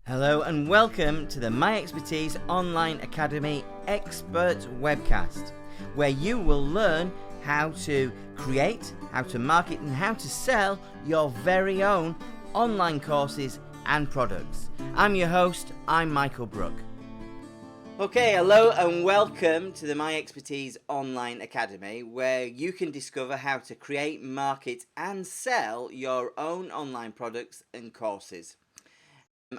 Hello and welcome to the My Expertise Online Academy Expert Webcast, where you will learn how to create, how to market and how to sell your very own online courses and products. I'm your host, I'm Michael Brook. Okay, hello and welcome to the My Expertise Online Academy, where you can discover how to create, market and sell your own online products and courses.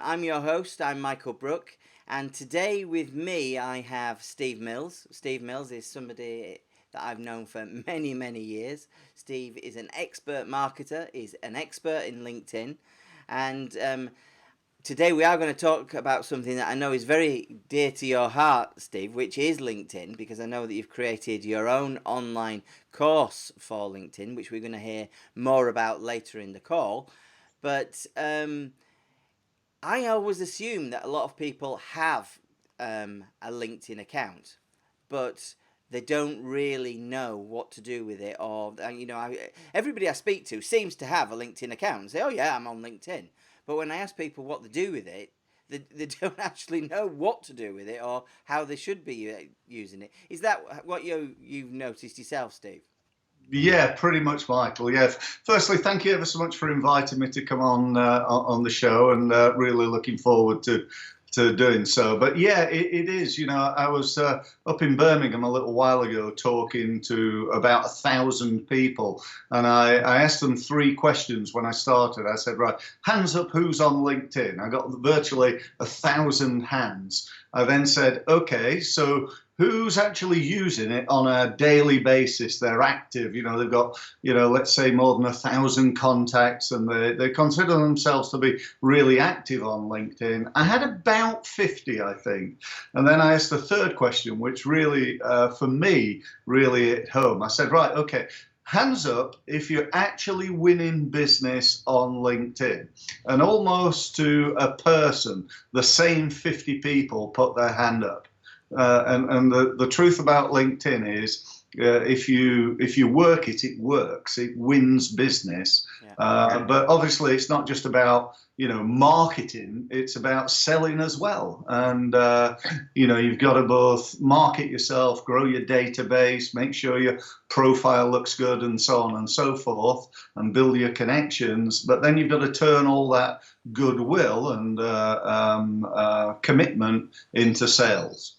I'm your host, I'm Michael Brook, and today with me I have Steve Mills. Steve Mills is somebody that I've known for many years. Steve is an expert marketer, is an expert in LinkedIn, and today we are going to talk about something that I know is very dear to your heart, Steve, which is LinkedIn, because I know that you've created your own online course for LinkedIn, which we're going to hear more about later in the call. But I always assume that a lot of people have a LinkedIn account, but they don't really know what to do with it. Or, everybody I speak to seems to have a LinkedIn account and say, oh yeah, I'm on LinkedIn. But when I ask people what to do with it, they don't actually know what to do with it or how they should be using it. Is that what you've noticed yourself, Steve? Yeah, pretty much, Michael. Yeah. Firstly, thank you ever so much for inviting me to come on the show, and really looking forward to doing so. But yeah, it is. I was up in Birmingham a little while ago talking to about 1,000 people, and I asked them three questions when I started. I said, right, hands up, who's on LinkedIn? I got virtually 1,000 hands. I then said, okay, so who's actually using it on a daily basis? They're active, they've got, let's say more than 1,000 contacts, and they consider themselves to be really active on LinkedIn. I had about 50, I think. And then I asked the third question, which really, for me, really hit home. I said, right, okay, hands up if you're actually winning business on LinkedIn. And almost to a person, the same 50 people put their hand up. And the truth about LinkedIn is, if you work it, it works. It wins business. Yeah. But obviously, it's not just about marketing. It's about selling as well. And you've got to both market yourself, grow your database, make sure your profile looks good, and so on and so forth, and build your connections. But then you've got to turn all that goodwill and commitment into sales.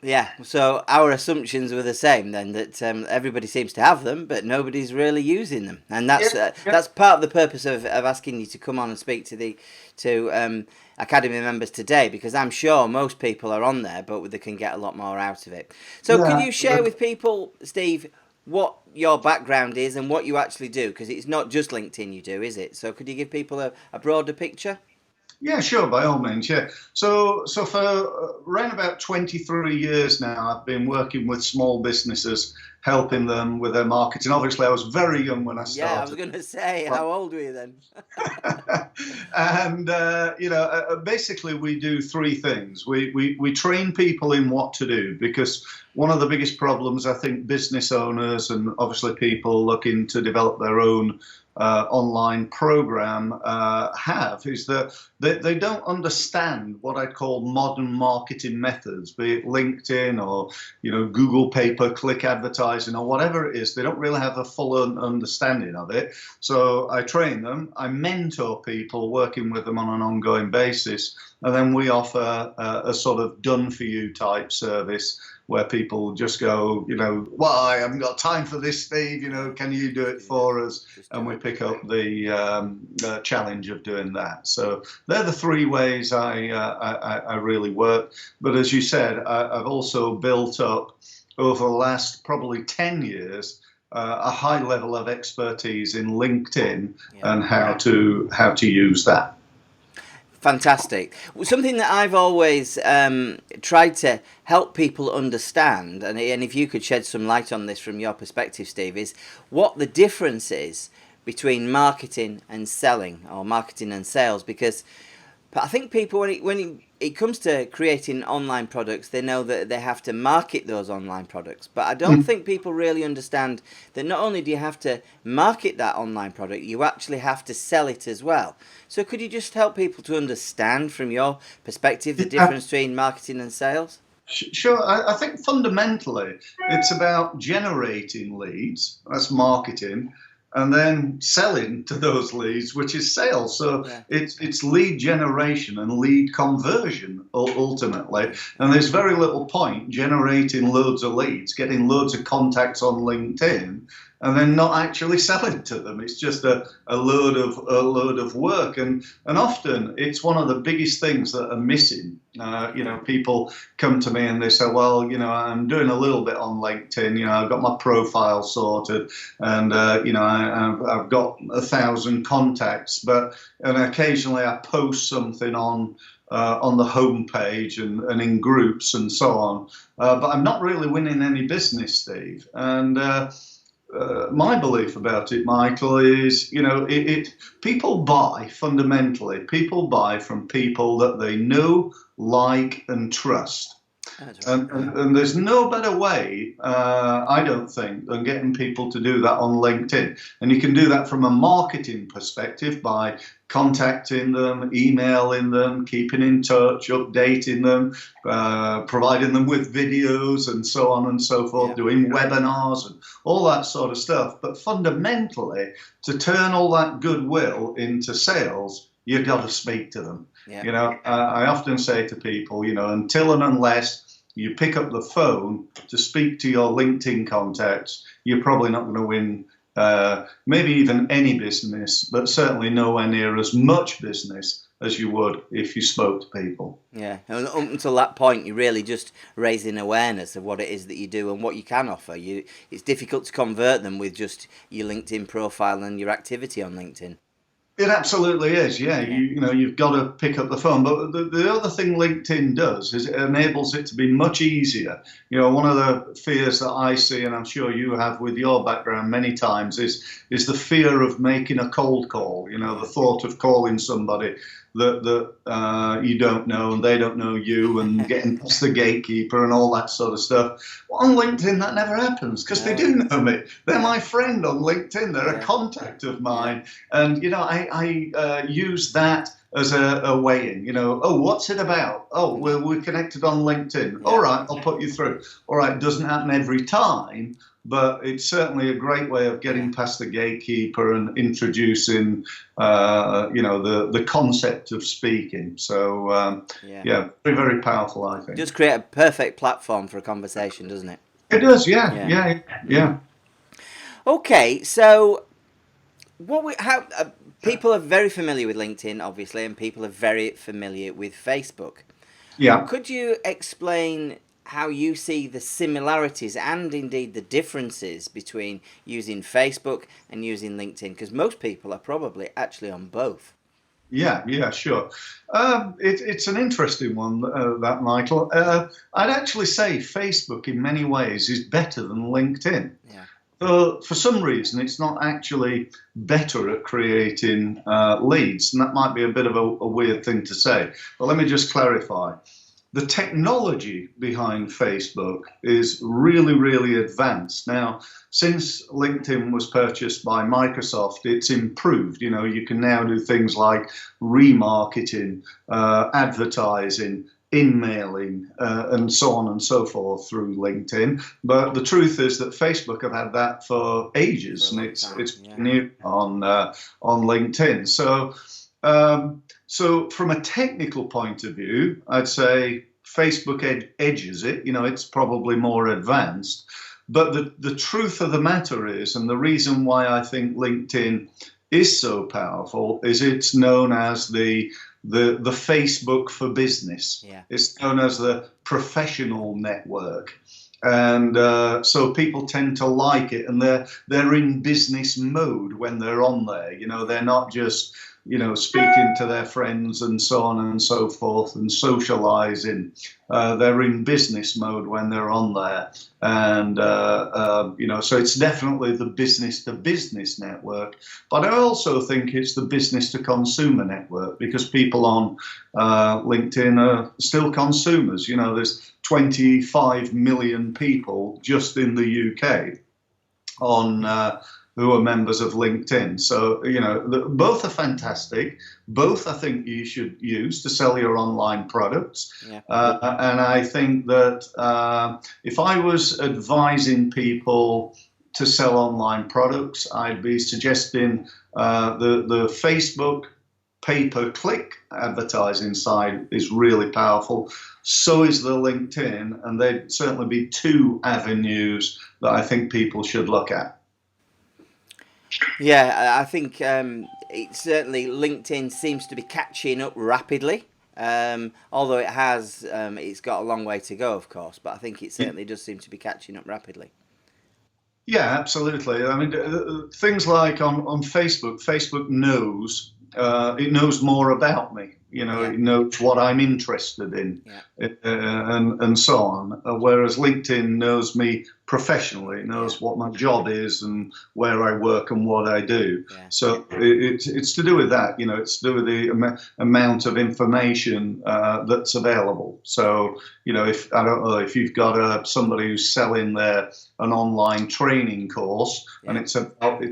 Yeah, so our assumptions were the same then, that everybody seems to have them, but nobody's really using them, and that's part of the purpose of asking you to come on and speak to Academy members today, because I'm sure most people are on there, but they can get a lot more out of it. So could you share with people, Steve, what your background is and what you actually do? Because it's not just LinkedIn you do, is it? So could you give people a broader picture? Yeah, sure, by all means, yeah. So for around about 23 years now, I've been working with small businesses, helping them with their marketing. Obviously, I was very young when I started. Yeah, I was going to say, how old were you then? And, basically we do three things. We train people in what to do, because one of the biggest problems I think business owners and obviously people looking to develop their own online program have is that they don't understand what I call modern marketing methods, be it LinkedIn or Google pay-per-click advertising or whatever it is. They don't really have a full understanding of it. So I train them, I mentor people, working with them on an ongoing basis, and then we offer a sort of done-for-you type service where people just go, well, I haven't got time for this, Steve, can you do it for us? And we pick up the challenge of doing that. So they're the three ways I really work. But as you said, I've also built up over the last probably 10 years a high level of expertise in LinkedIn and how to use that. Fantastic. Something that I've always tried to help people understand, and if you could shed some light on this from your perspective, Steve, is what the difference is between marketing and selling, or marketing and sales, because But I think people, when it comes to creating online products, they know that they have to market those online products. But I don't think people really understand that not only do you have to market that online product, you actually have to sell it as well. So could you just help people to understand from your perspective the difference between marketing and sales? Sure. I think fundamentally it's about generating leads, that's marketing, and then selling to those leads, which is sales. So Yeah. it's lead generation and lead conversion ultimately. And there's very little point generating loads of leads, getting loads of contacts on LinkedIn, and then not actually selling to them. It's just a load of work, and often it's one of the biggest things that are missing. People come to me and they say, well, I'm doing a little bit on LinkedIn. I've got my profile sorted, and I've got 1,000 contacts, and occasionally I post something on the homepage and in groups and so on, but I'm not really winning any business, Steve. And my belief about it, Michael, is, people buy from people that they know, like, and trust. That's right. And there's no better way, I don't think, than getting people to do that on LinkedIn. And you can do that from a marketing perspective by contacting them, emailing them, keeping in touch, updating them, providing them with videos and so on and so forth, doing webinars and all that sort of stuff. But fundamentally, to turn all that goodwill into sales, you've got to speak to them. Yeah. I often say to people, until and unless you pick up the phone to speak to your LinkedIn contacts, you're probably not going to win maybe even any business, but certainly nowhere near as much business as you would if you spoke to people. Yeah, and up until that point, you're really just raising awareness of what it is that you do and what you can offer. It's difficult to convert them with just your LinkedIn profile and your activity on LinkedIn. It absolutely is, yeah. You've got to pick up the phone. But the other thing LinkedIn does is it enables it to be much easier. One of the fears that I see, and I'm sure you have with your background many times, is the fear of making a cold call. The thought of calling somebody that you don't know and they don't know you, and getting past the gatekeeper and all that sort of stuff. Well, on LinkedIn, that never happens because they do know me. They're my friend on LinkedIn. They're a contact of mine. And, I use that as a way in, what's it about? Oh, we're connected on LinkedIn. All right, I'll put you through. All right, it doesn't happen every time, but it's certainly a great way of getting past the gatekeeper and introducing, the concept of speaking. So, very, very powerful, I think. It does create a perfect platform for a conversation, doesn't it? It does, yeah. Okay, so people are very familiar with LinkedIn, obviously, and people are very familiar with Facebook. Yeah. Could you explain how you see the similarities and indeed the differences between using Facebook and using LinkedIn? Because most people are probably actually on both. Yeah, sure. It's an interesting one, that, Michael. I'd actually say Facebook in many ways is better than LinkedIn. Yeah. For some reason, it's not actually better at creating leads, and that might be a bit of a weird thing to say. But let me just clarify. The technology behind Facebook is really, really advanced. Now, since LinkedIn was purchased by Microsoft, it's improved. You can now do things like remarketing, advertising, in-mailing, and so on and so forth through LinkedIn. But the truth is that Facebook have had that for ages, and it's new on LinkedIn. So from a technical point of view, I'd say Facebook edges it. It's probably more advanced. But the truth of the matter is, and the reason why I think LinkedIn is so powerful, is it's known as the Facebook for business. Yeah. It's known as the professional network. And so people tend to like it, and they're in business mode when they're on there. They're not just speaking to their friends and so on and so forth and socializing. They're in business mode when they're on there. And, so it's definitely the business to business network. But I also think it's the business to consumer network, because people on LinkedIn are still consumers. There's 25 million people just in the UK on who are members of LinkedIn. So, both are fantastic. Both I think you should use to sell your online products. Yeah. And I think that if I was advising people to sell online products, I'd be suggesting the Facebook pay-per-click advertising side is really powerful. So is the LinkedIn, and they'd certainly be two avenues that I think people should look at. Yeah, I think it certainly LinkedIn seems to be catching up rapidly. Although it's got a long way to go, of course, but I think it certainly does seem to be catching up rapidly. Yeah, absolutely. I mean, things like on Facebook knows it knows more about me. It knows what I'm interested in, and so on. Whereas LinkedIn knows me professionally, it knows what my job is and where I work and what I do. Yeah. So it's to do with that. It's to do with the amount of information that's available. So if I don't know if you've got somebody who's selling an online training course, and it's about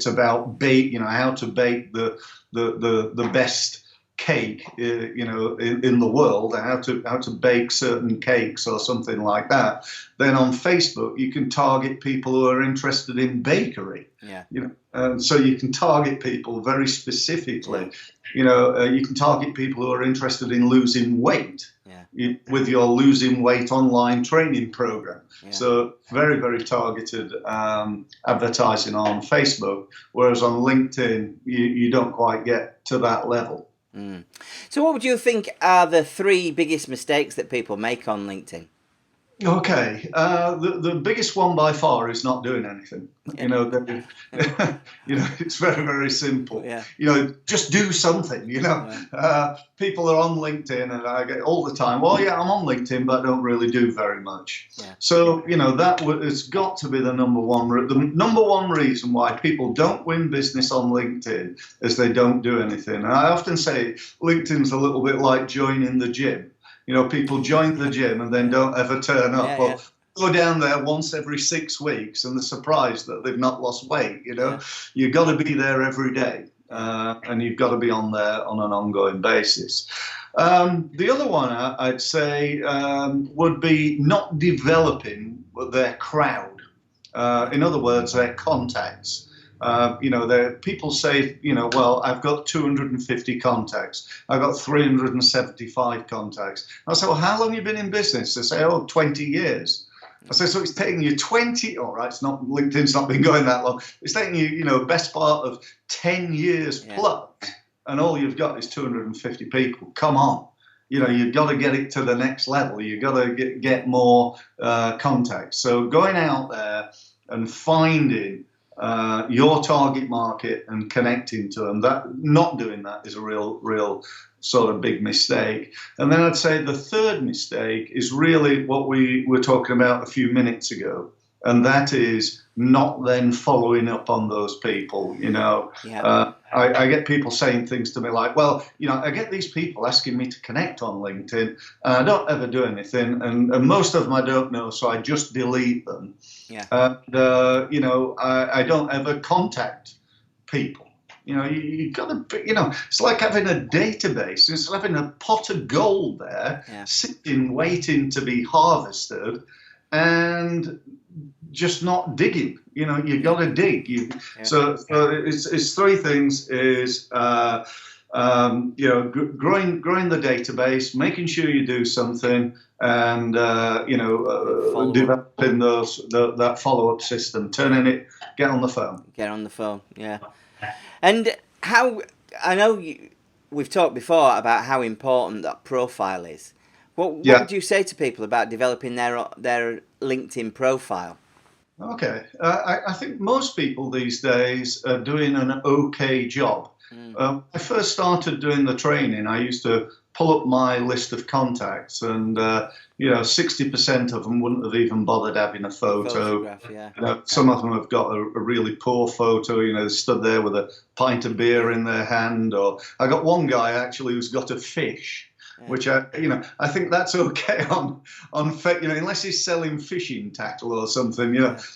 how to bake the best cake in the world, how to bake certain cakes or something like that, then on Facebook you can target people who are interested in bakery. So you can target people very specifically. You can target people who are interested in losing weight with your losing weight online training program. So very, very targeted advertising on Facebook, whereas on LinkedIn you don't quite get to that level. So what would you think are the three biggest mistakes that people make on LinkedIn? Okay, the biggest one by far is not doing anything. It's very, very simple. Just do something. People are on LinkedIn, and I get all the time, well, yeah, I'm on LinkedIn, but I don't really do very much. So that it's got to be the number one. The number one reason why people don't win business on LinkedIn is they don't do anything. And I often say LinkedIn's a little bit like joining the gym. People join the gym and then don't ever turn up. Go down there once every 6 weeks and they're surprised that they've not lost weight. You've got to be there every day, and you've got to be on there on an ongoing basis. The other one I'd say would be not developing their crowd. In other words, their contacts. People say, well, I've got 250 contacts. I've got 375 contacts. I say, well, how long have you been in business? They say, 20 years. I say, so it's taking you 20, all right, LinkedIn's not been going that long. It's taking you, best part of 10 years plus, and all you've got is 250 people. Come on. You've got to get it to the next level. You've got to get more contacts. So going out there and finding your target market and connecting to them, not doing that is a real sort of big mistake. And then I'd say the third mistake is really what we were talking about a few minutes ago, and that is not then following up on those people. I get people saying things to me like, well, I get these people asking me to connect on LinkedIn, and I don't ever do anything, and most of them I don't know, so I just delete them. And I don't ever contact people. You got to, it's like having a database. It's having a pot of gold there, sitting, waiting to be harvested, and just not digging. You got to dig. So it's three things: is growing the database, making sure you do something, and developing that follow-up system, get on the phone. Yeah. And how, I know we've talked before about how important that profile is. What would you say to people about developing their LinkedIn profile? Okay, I think most people these days are doing an okay job. I first started doing the training, I used to pull up my list of contacts, and 60% of them wouldn't have even bothered having a photo. Photograph, yeah. Some of them have got a really poor photo. They stood there with a pint of beer in their hand. Or I got one guy actually who's got a fish. Which I think that's okay on unless he's selling fishing tackle or something,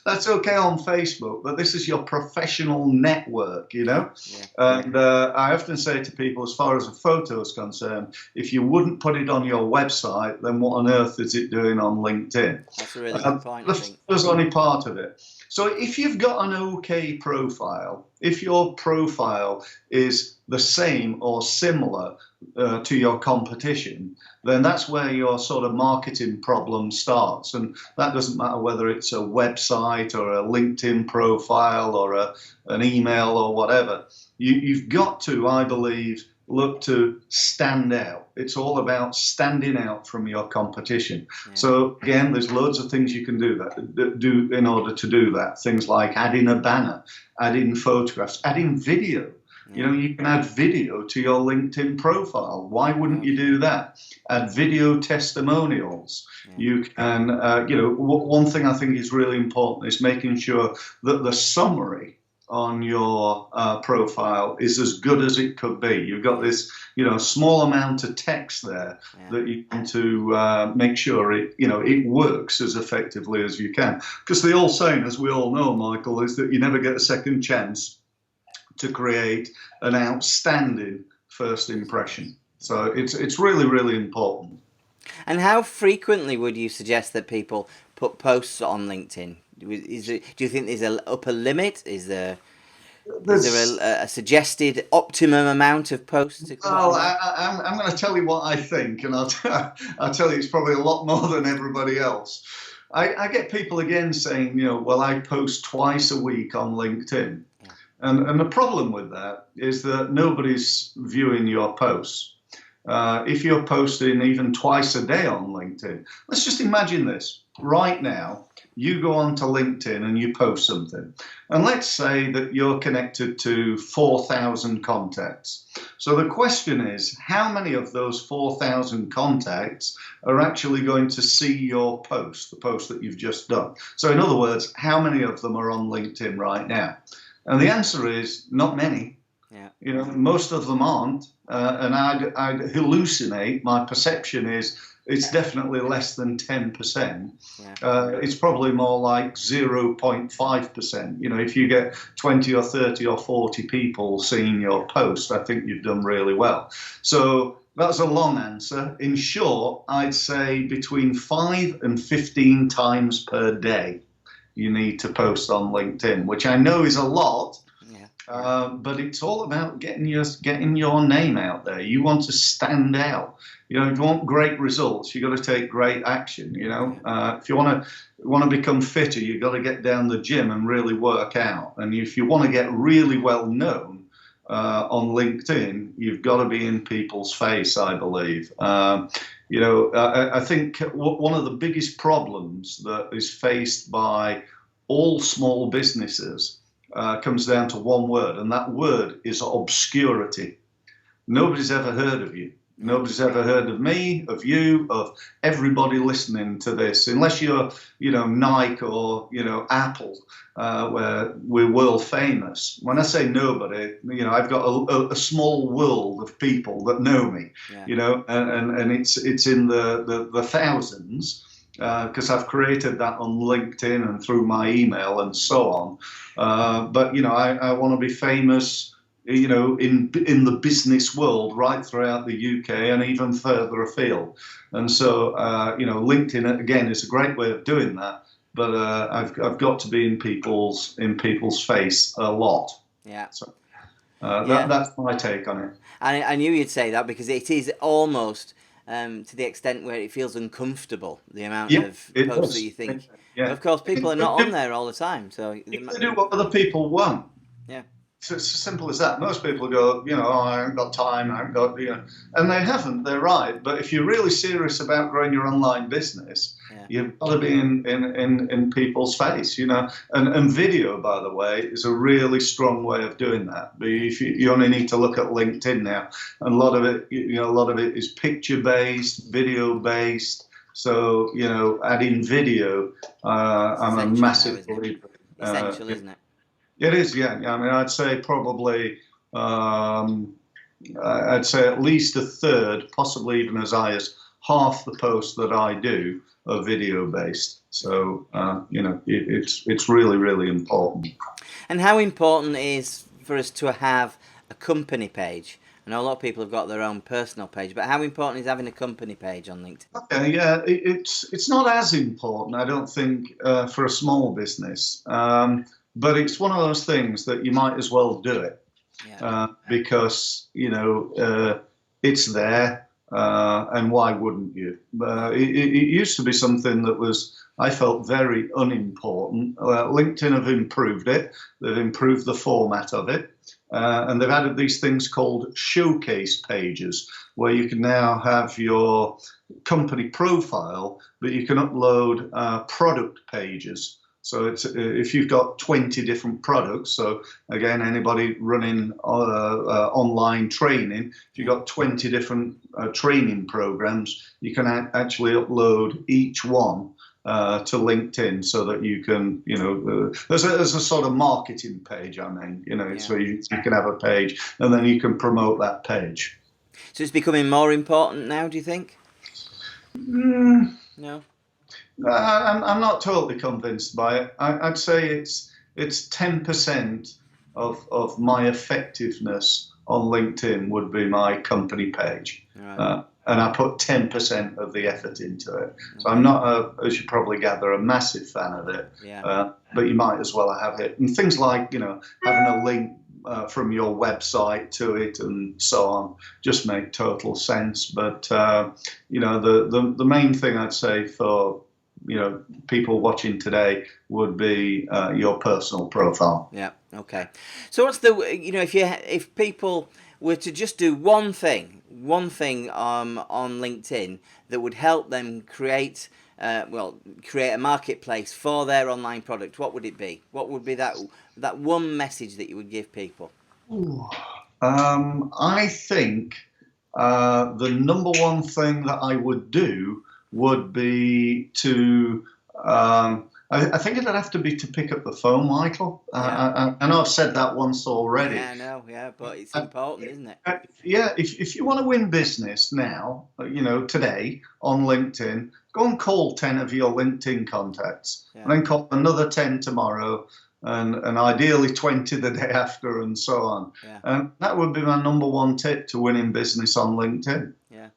that's okay on Facebook. But this is your professional network, And I often say to people, as far as a photo is concerned, if you wouldn't put it on your website, then what on earth is it doing on LinkedIn? That's a really good point. I think that's only part of it. So if you've got an okay profile, if your profile is the same or similar to your competition, then that's where your sort of marketing problem starts. And that doesn't matter whether it's a website or a LinkedIn profile or an email or whatever. You've got to, I believe, look to stand out. It's all about standing out from your competition. Yeah. So again, there's loads of things you can do in order to do that. Things like adding a banner, adding photographs, adding video. Yeah. You can add video to your LinkedIn profile. Why wouldn't you do that? Add video testimonials. Yeah. You can, one thing I think is really important is making sure that the summary on your profile is as good as it could be. You've got this, small amount of text there that you want to make sure it works as effectively as you can. Because the old saying, as we all know, Michael, is that you never get a second chance to create an outstanding first impression. So it's really, really important. And how frequently would you suggest that people put posts on LinkedIn? Do you think there's an upper limit? Is there a suggested optimum amount of posts to put on? I'm going to tell you what I think, and I'll tell you it's probably a lot more than everybody else. I get people again saying, I post twice a week on LinkedIn. Yeah. And the problem with that is that nobody's viewing your posts. If you're posting even twice a day on LinkedIn, let's just imagine this. Right now, you go onto LinkedIn and you post something. And let's say that you're connected to 4,000 contacts. So the question is, how many of those 4,000 contacts are actually going to see your post, the post that you've just done? So in other words, how many of them are on LinkedIn right now? And the answer is not many. Yeah. Most of them aren't. And I'd hallucinate. My perception is it's definitely less than 10%. Yeah. It's probably more like 0.5%. If you get 20 or 30 or 40 people seeing your post, I think you've done really well. So that's a long answer. In short, I'd say between 5 and 15 times per day you need to post on LinkedIn, which I know is a lot. But it's all about getting your name out there. You want to stand out. If you want great results, you've got to take great action. If you want to become fitter, you've got to get down the gym and really work out. And if you want to get really well known on LinkedIn, you've got to be in people's face, I believe. I think one of the biggest problems that is faced by all small businesses comes down to one word, and that word is obscurity. Nobody's ever heard of you. Nobody's ever heard of me, of you, of everybody listening to this, unless you're, Nike or, Apple, where we're world famous. When I say nobody, I've got a small world of people that know me, and it's in the thousands. Because I've created that on LinkedIn and through my email and so on. But I want to be famous, in the business world right throughout the UK and even further afield. And so, LinkedIn again is a great way of doing that. But I've got to be in people's face a lot. Yeah. So that's my take on it. And I knew you'd say that because it is almost. To the extent where it feels uncomfortable, the amount of posts that you think. Yeah. But of course, people are not on there all the time. So they do what other people want. Yeah. It's as simple as that. Most people go, oh, I haven't got time, I haven't got, and they haven't. They're right. But if you're really serious about growing your online business, you've got to be in people's face, And video, by the way, is a really strong way of doing that. But if you only need to look at LinkedIn now, and a lot of it is picture based, video based. So adding video, I'm a massive believer. Essential, isn't it? It is, yeah. I mean, I'd say probably, I'd say at least a third, possibly even as high as half the posts that I do are video based. So, it's really, really important. And how important it is for us to have a company page? I know a lot of people have got their own personal page, but how important is having a company page on LinkedIn? Okay, yeah, it's not as important, I don't think, for a small business. But it's one of those things that you might as well do it because, it's there and why wouldn't you? It used to be something that I felt very unimportant. LinkedIn have improved it. They've improved the format of it. And they've added these things called showcase pages where you can now have your company profile, but you can upload product pages. So if you've got 20 different products, so again, anybody running online training, if you've got 20 different training programs, you can actually upload each one to LinkedIn so that you can, there's a sort of marketing page, so you can have a page and then you can promote that page. So it's becoming more important now, do you think? No. I'm not totally convinced by it. I'd say it's 10% of my effectiveness on LinkedIn would be my company page. Right. And I put 10% of the effort into it. So I'm not, as you probably gather, a massive fan of it. Yeah. But you might as well have it. And things like, having a link from your website to it and so on just make total sense. But, the main thing I'd say for people watching today would be your personal profile. Yeah. Okay. So what's the if people were to just do one thing on LinkedIn that would help them create a marketplace for their online product, what would it be? What would be that one message that you would give people? I think the number one thing that I would do would be to, I think it'd have to be to pick up the phone, Michael. I know I've said that once already. Yeah, I know, but it's important, isn't it? If you want to win business now, today on LinkedIn, go and call 10 of your LinkedIn contacts, and then call another 10 tomorrow, and ideally 20 the day after, and so on. Yeah. And that would be my number one tip to winning business on LinkedIn. Yeah.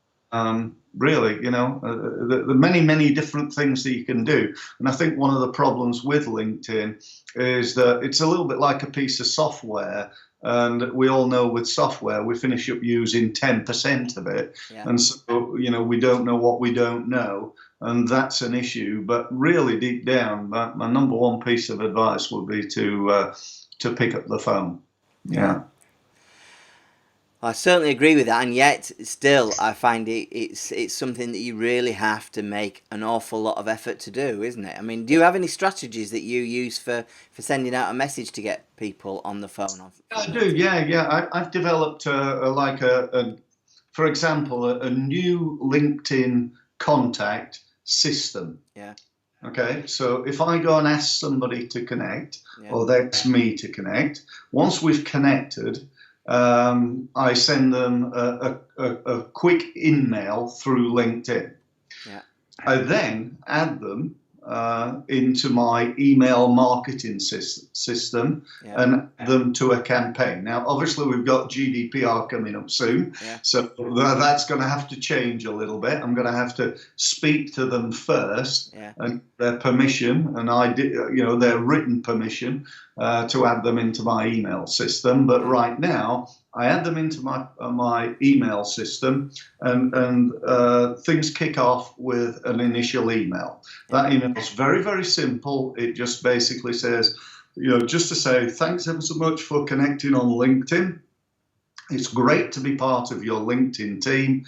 Really, the many, many different things that you can do. And I think one of the problems with LinkedIn is that it's a little bit like a piece of software. And we all know with software, we finish up using 10% of it. Yeah. And so, we don't know what we don't know. And that's an issue. But really deep down, my number one piece of advice would be to pick up the phone. Yeah. I certainly agree with that, and yet still I find it's something that you really have to make an awful lot of effort to do, isn't it? I mean, do you have any strategies that you use for sending out a message to get people on the phone? I do, yeah. I've developed for example, a new LinkedIn contact system. Yeah. Okay, so if I go and ask somebody to connect, or they ask me to connect, once we've connected, I send them a quick email through LinkedIn. Yeah. I then add them into my email marketing system and add them to a campaign. Now, obviously, we've got GDPR coming up soon, so that's going to have to change a little bit. I'm going to have to speak to them first and their permission, and their written permission to add them into my email system. But right now, I add them into my email system, and things kick off with an initial email. That email is very, very simple. It just basically says, just to say thanks ever so much for connecting on LinkedIn. It's great to be part of your LinkedIn team.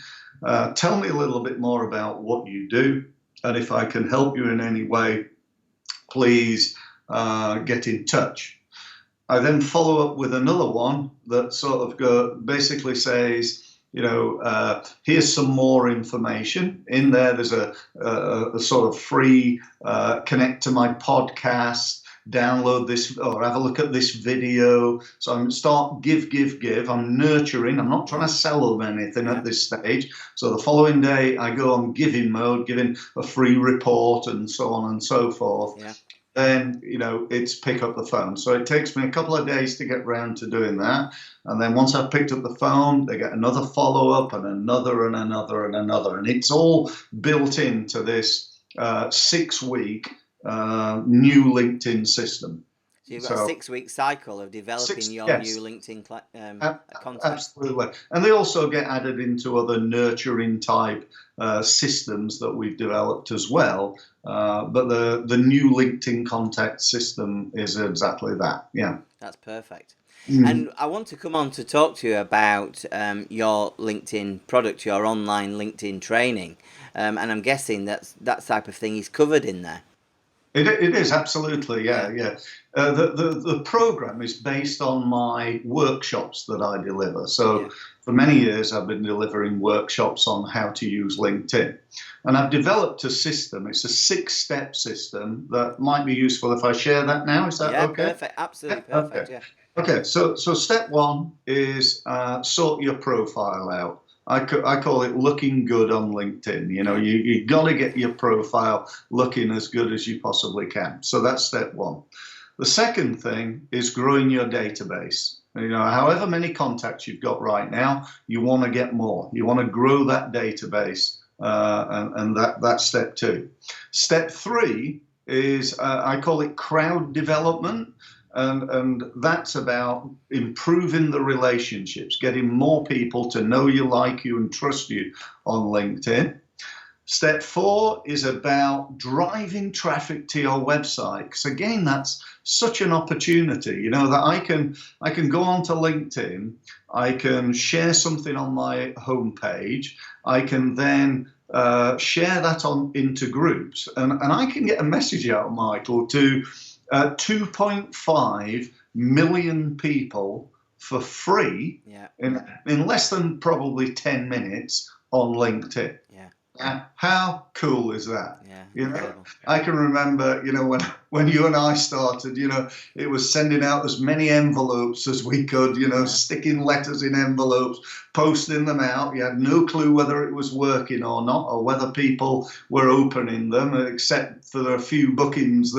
Tell me a little bit more about what you do, and if I can help you in any way, please get in touch. I then follow up with another one that sort of basically says, here's some more information. In there, there's a sort of free connect to my podcast, download this, or have a look at this video. So I'm give. I'm nurturing. I'm not trying to sell them anything at this stage. So the following day, I go on giving mode, giving a free report and so on and so forth. Yeah. Then, it's pick up the phone. So it takes me a couple of days to get round to doing that. And then once I've picked up the phone, they get another follow-up and another and another and another. And it's all built into this 6-week new LinkedIn system. So you've got a 6-week cycle of developing your new LinkedIn content. Absolutely. And they also get added into other nurturing type systems that we've developed as well. But the new LinkedIn contact system is exactly that. Yeah. That's perfect. And I want to come on to talk to you about your LinkedIn product, your online LinkedIn training. And I'm guessing that type of thing is covered in there. It is, absolutely, yeah. The program is based on my workshops that I deliver. So for many years, I've been delivering workshops on how to use LinkedIn. And I've developed a system. It's a 6-step system that might be useful if I share that now. Is that okay? Yeah, perfect. Absolutely perfect, okay. Yeah. Okay, so step 1 is sort your profile out. I call it looking good on LinkedIn. You got to get your profile looking as good as you possibly can. So that's step 1. The second thing is growing your database. However many contacts you've got right now, you want to get more. You want to grow that database, and that's step 2. Step 3 is I call it crowd development. And that's about improving the relationships, getting more people to know you, like you, and trust you on LinkedIn. Step 4 is about driving traffic to your website. Because again, that's such an opportunity, that I can go onto LinkedIn, I can share something on my homepage, I can then share that into groups, and I can get a message out, Michael, to 2.5 million people for free in less than probably 10 minutes on LinkedIn. How cool is that? I can remember, when you and I started, it was sending out as many envelopes as we could, sticking letters in envelopes, posting them out. You had no clue whether it was working or not, or whether people were opening them, except for a few bookings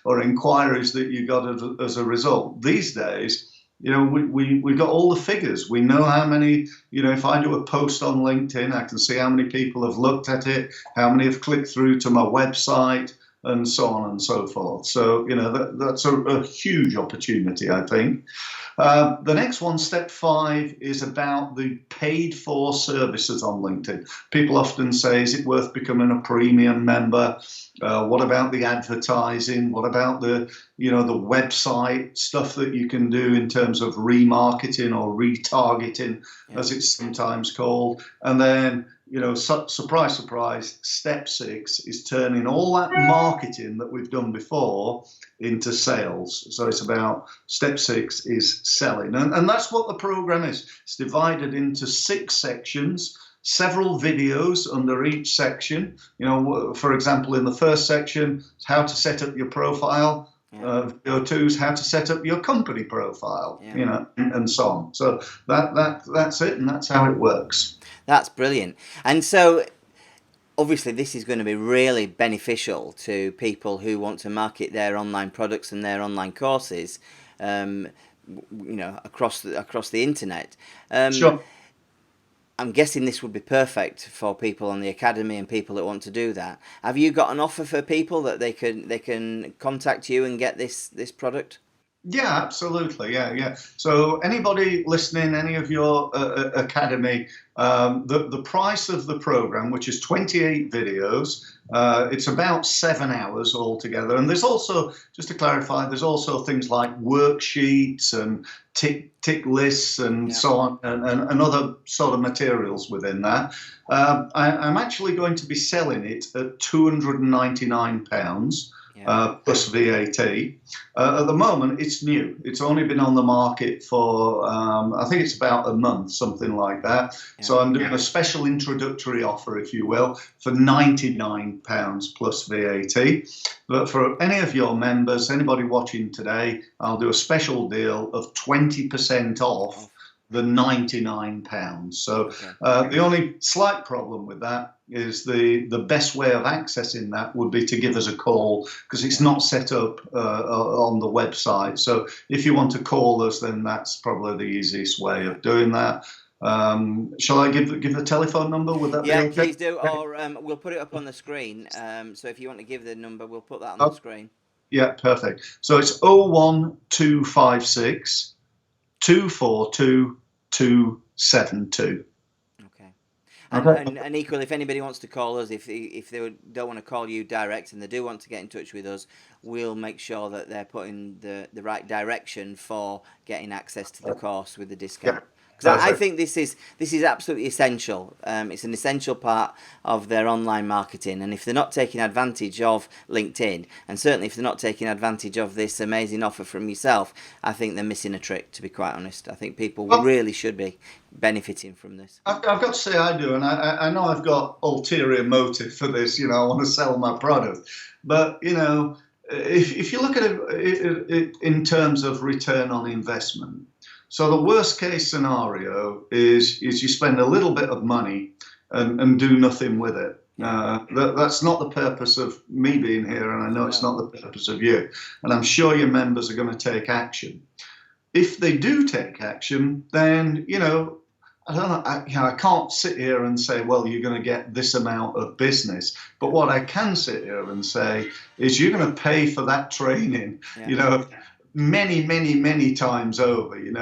or inquiries that you got as a result. These days, we've got all the figures. We know how many, if I do a post on LinkedIn, I can see how many people have looked at it, how many have clicked through to my website, and so on and so forth. So, that's a huge opportunity, I think. The next one, step 5, is about the paid for services on LinkedIn. People often say, is it worth becoming a premium member? What about the advertising? What about the website stuff that you can do in terms of remarketing or retargeting, as it's sometimes called? And then, surprise, surprise, step 6 is turning all that marketing that we've done before into sales. So it's about step 6 is selling. And that's what the program is. It's divided into 6 sections, several videos under each section. For example, in the first section, how to set up your profile. Video 2 is how to set up your company profile, and so on. So that's it, and that's how it works. That's brilliant. And so obviously this is going to be really beneficial to people who want to market their online products and their online courses, across the internet. Sure. I'm guessing this would be perfect for people on the academy and people that want to do that. Have you got an offer for people that they can contact you and get this product? Yeah, absolutely. Yeah. So anybody listening, any of your academy, the price of the program, which is 28 videos, it's about 7 hours altogether. And there's also, just to clarify, there's also things like worksheets and tick lists and so on, and other sort of materials within that. I'm actually going to be selling it at £299. Plus VAT. At the moment, it's new. It's only been on the market for, I think it's about a month, something like that. Yeah. So I'm doing a special introductory offer, if you will, for £99 plus VAT. But for any of your members, anybody watching today, I'll do a special deal of 20% off the £99. So the only slight problem with that is the best way of accessing that would be to give us a call, because it's not set up on the website. So if you want to call us, then that's probably the easiest way of doing that. Shall I give the telephone number? Would that be okay? Please do, or we'll put it up on the screen. So if you want to give the number, we'll put that on the screen. Yeah, perfect. So it's 01256 242 272. And equally, if anybody wants to call us, if they don't want to call you direct and they do want to get in touch with us, we'll make sure that they're putting the right direction for getting access to the course with the discount. Because I think this is absolutely essential. It's an essential part of their online marketing, and if they're not taking advantage of LinkedIn, and certainly if they're not taking advantage of this amazing offer from yourself, I think they're missing a trick, to be quite honest. I think people really should be benefiting from this. I've got to say I do, and I know I've got ulterior motive for this. I want to sell my product, but if you look at it in terms of return on investment. So the worst case scenario is you spend a little bit of money and do nothing with it. That's not the purpose of me being here, and I know it's not the purpose of you. And I'm sure your members are going to take action. If they do take action, then I don't know. I can't sit here and say, well, you're going to get this amount of business. But what I can sit here and say is you're going to pay for that training. Many times over. You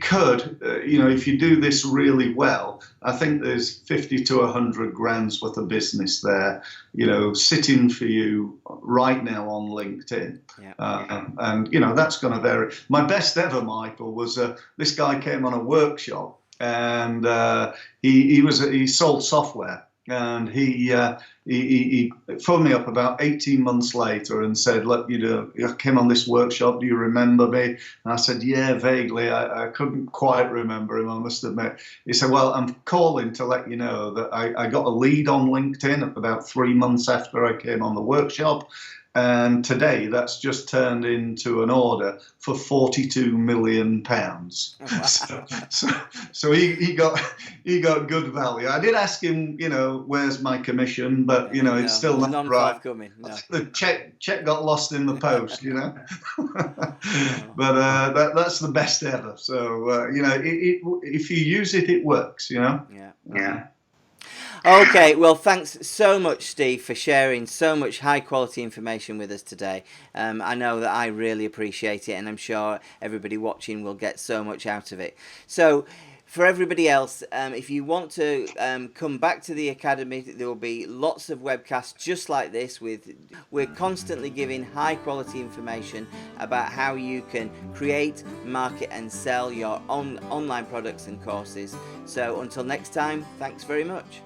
could, if you do this really well, I think there's 50 to 100 grand's worth of business there, sitting for you right now on LinkedIn. And that's going to vary. My best ever, Michael, was this guy came on a workshop, and he sold software. And he phoned me up about 18 months later and said, look, I came on this workshop. Do you remember me? And I said, yeah, vaguely. I couldn't quite remember him, I must admit. He said, well, I'm calling to let you know that I got a lead on LinkedIn about 3 months after I came on the workshop. And today that's just turned into an order for £42 million. So he got good value. I did ask him, where's my commission, but it's still not right. Coming. No. The check got lost in the post, But that's the best ever. So if you use it, it works. Yeah. Okay, well, thanks so much, Steve, for sharing so much high-quality information with us today. I know that I really appreciate it, and I'm sure everybody watching will get so much out of it. So, for everybody else, if you want to come back to the Academy, there will be lots of webcasts just like this. We're constantly giving high-quality information about how you can create, market, and sell your own online products and courses. So, until next time, thanks very much.